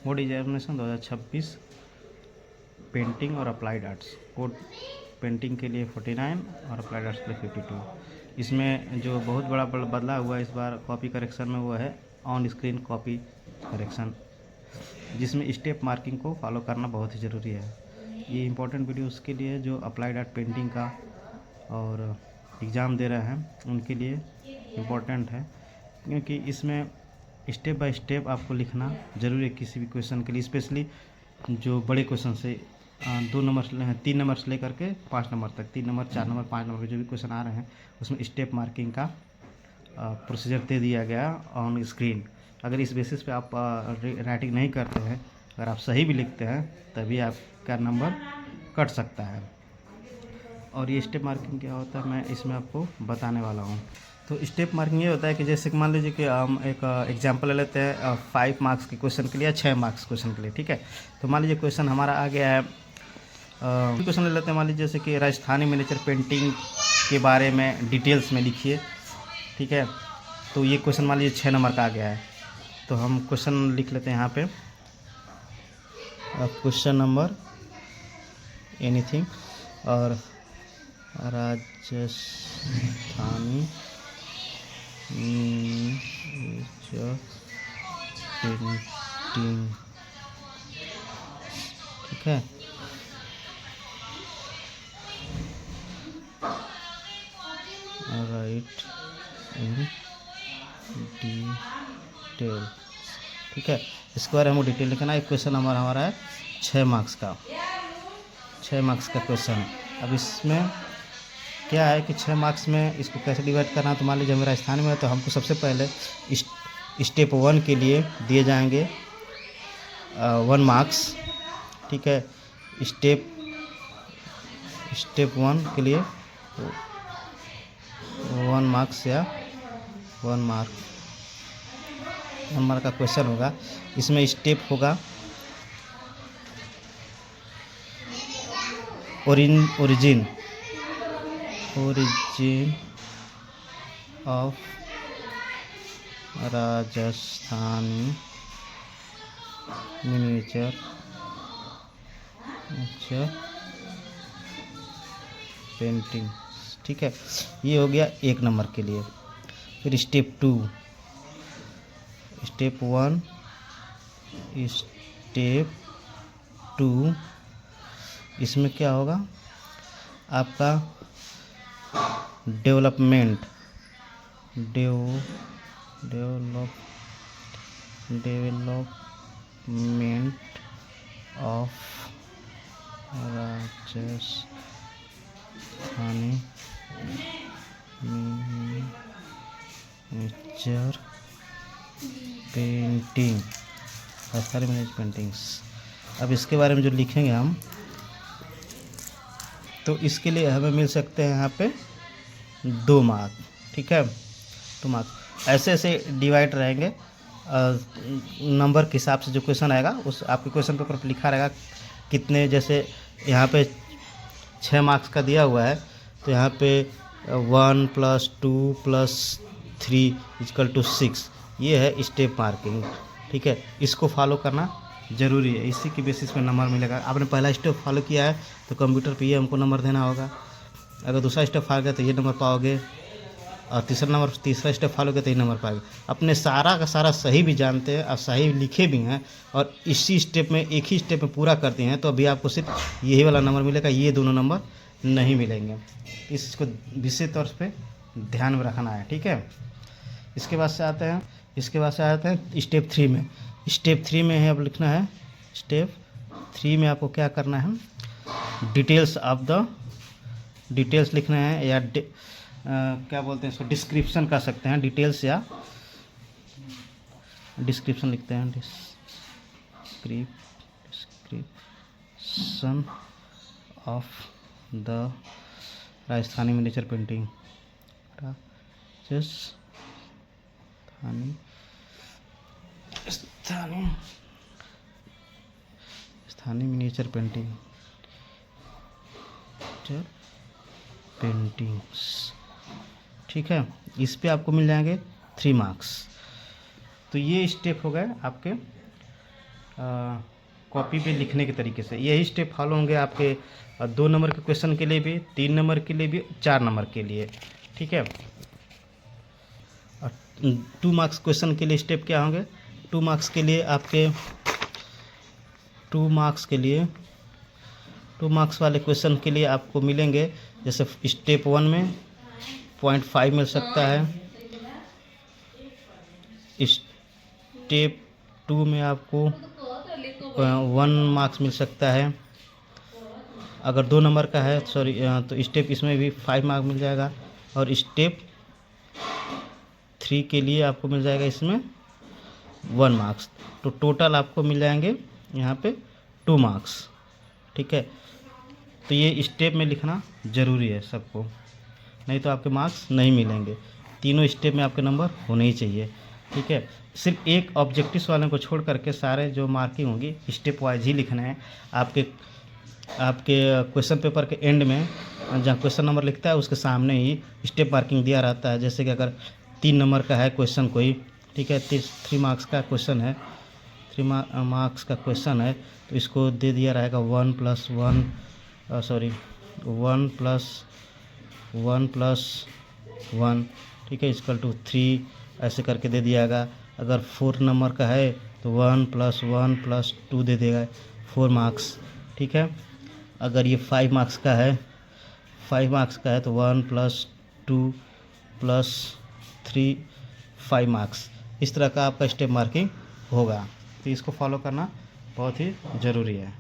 Board examination 2026 painting और applied arts code painting के लिए 49 और अप्लाइड आर्ट्स के लिए 52। इसमें जो बहुत बड़ा बदला हुआ है इस बार कॉपी करेक्शन में वो है ऑन स्क्रीन कॉपी करेक्शन, जिसमें स्टेप मार्किंग को फॉलो करना बहुत ही ज़रूरी है। ये इम्पोर्टेंट वीडियो उसके लिए जो अप्लाइड आर्ट पेंटिंग का और एग्ज़ाम दे रहे हैं उनके लिए इम्पोर्टेंट है, क्योंकि इसमें स्टेप बाय स्टेप आपको लिखना ज़रूरी है किसी भी क्वेश्चन के लिए, स्पेशली जो बड़े क्वेश्चन से 2 नंबर से 3 नंबर से लेकर के 5 नंबर तक, 3 नंबर 4 नंबर 5 नंबर के जो भी क्वेश्चन आ रहे हैं उसमें स्टेप मार्किंग का प्रोसीजर दे दिया गया ऑन स्क्रीन। अगर इस बेसिस पे आप राइटिंग नहीं करते हैं, अगर आप सही भी लिखते हैं तभी आपका नंबर कट सकता है। और ये स्टेप मार्किंग क्या होता है मैं इसमें आपको बताने वाला हूँ। तो स्टेप मार्किंग ये होता है कि जैसे कि मान लीजिए कि हम एक एग्जांपल ले लेते हैं 5 मार्क्स के क्वेश्चन के लिए या 6 मार्क्स क्वेश्चन के लिए, ठीक है। तो मान लीजिए क्वेश्चन हमारा आ गया है, क्वेश्चन ले लेते हैं मान लीजिए जैसे कि राजस्थानी मिनिएचर पेंटिंग के बारे में डिटेल्स में लिखिए, ठीक है। तो ये क्वेश्चन मान लीजिए 6 नंबर का आ गया है, तो हम क्वेश्चन लिख लेते हैं यहाँ पे क्वेश्चन नंबर एनीथिंग और राजस्थानी मिनिएचर पेंटिंग, ठीक है। राइट इन डिटेल, ठीक है। इसके बारे में हमको डिटेल लिखना है। क्वेश्चन नंबर हमारा है 6 मार्क्स का, 6 मार्क्स का क्वेश्चन। अब इसमें क्या है कि 6 मार्क्स में इसको कैसे डिवाइड करना है। तो मान लीजिए हम राजस्थान में है तो हमको सबसे पहले स्टेप 1 के लिए दिए जाएंगे 1 मार्क्स, ठीक है। स्टेप 1 के लिए 1 मार्क्स या 1 मार्क का क्वेश्चन होगा। इसमें स्टेप होगा origin of Rajasthani miniature painting, ठीक है। ये हो गया 1 नंबर के लिए। फिर स्टेप 1 स्टेप 2 इसमें क्या होगा आपका development of Rajasthani miniature painting, Rajasthani miniature paintings. अब इसके बारे में जो लिखेंगे हम, तो इसके लिए हमें मिल सकते हैं यहाँ पे 2 मार्क, ठीक है। 2 मार्क ऐसे ऐसे डिवाइड रहेंगे नंबर के हिसाब से। जो क्वेश्चन आएगा उस आपके क्वेश्चन पेपर पर लिखा रहेगा कितने, जैसे यहाँ पे 6 मार्क्स का दिया हुआ है तो यहाँ पे 1 + 2 + 3 = 6, ये है स्टेप मार्किंग, ठीक है। इसको फॉलो करना ज़रूरी है, इसी की बेसिस पे नंबर मिलेगा। आपने पहला स्टेप फॉलो किया है तो कंप्यूटर पे ये हमको नंबर देना होगा। अगर दूसरा स्टेप फॉलो किया तो ये नंबर पाओगे, और तीसरा स्टेप फॉलो किया तो ये नंबर पाओगे। अपने सारा का सारा सही भी जानते हैं और सही लिखे भी हैं और इसी स्टेप में एक ही स्टेप में पूरा करते हैं, तो अभी आपको सिर्फ यही वाला नंबर मिलेगा, ये दोनों नंबर नहीं मिलेंगे। इसको विशेष तौर पे ध्यान में रखना है, ठीक है। इसके बाद से आते हैं स्टेप 3 में। स्टेप 3 में है अब लिखना है, स्टेप 3 में आपको क्या करना है, डिटेल्स लिखना है, या क्या बोलते हैं इसको, डिस्क्रिप्शन कर सकते हैं, डिटेल्स या डिस्क्रिप्शन लिखते हैं, description of the Rajasthani miniature painting, Rajasthani miniature paintings, ठीक है। इस पे आपको मिल जाएंगे 3 मार्क्स। तो ये स्टेप हो गए आपके कॉपी पे लिखने के तरीके से। यही स्टेप फॉलो होंगे आपके 2 नंबर के क्वेश्चन के लिए भी, 3 नंबर के लिए भी, 4 नंबर के लिए। ठीक है। 2 मार्क्स क्वेश्चन के लिए स्टेप क्या होंगे? 2 मार्क्स के लिए आपके 2 मार्क्स वाले क्वेश्चन के लिए आपको मिलेंगे, जैसे स्टेप 1 में 0.5 मिल सकता है, स्टेप 2 में आपको 1 मार्क्स मिल सकता है। अगर 2 नंबर का है तो स्टेप इसमें भी 5 मार्क मिल जाएगा, और स्टेप 3 के लिए आपको मिल जाएगा इसमें 1 मार्क्स। तो टोटल आपको मिल जाएंगे यहाँ पे 2 मार्क्स। ठीक है। तो ये स्टेप में लिखना ज़रूरी है सबको, नहीं तो आपके मार्क्स नहीं मिलेंगे। तीनों स्टेप में आपके नंबर होने ही चाहिए। ठीक है। सिर्फ एक ऑब्जेक्टिव्स वाले को छोड़ करके सारे जो मार्किंग होगी स्टेप वाइज ही लिखना है। आपके क्वेश्चन पेपर के एंड में जहाँ क्वेश्चन नंबर लिखता है उसके सामने ही स्टेप मार्किंग दिया रहता है। जैसे कि अगर 3 नंबर का है क्वेश्चन कोई, ठीक है, 3 मार्क्स का क्वेश्चन है, 3 मार्क्स का क्वेश्चन है, तो इसको दे दिया रहेगा 1 + 1, ठीक है, = 3 ऐसे करके दे दियागा। अगर 4 नंबर का है तो 1 + 1 + 2 दे देगा 4 मार्क्स। ठीक है। अगर ये 5 मार्क्स का है तो 1 + 2 + 3 5 मार्क्स। इस तरह का आपका स्टेप मार्किंग होगा। तो इसको फॉलो करना बहुत ही ज़रूरी है।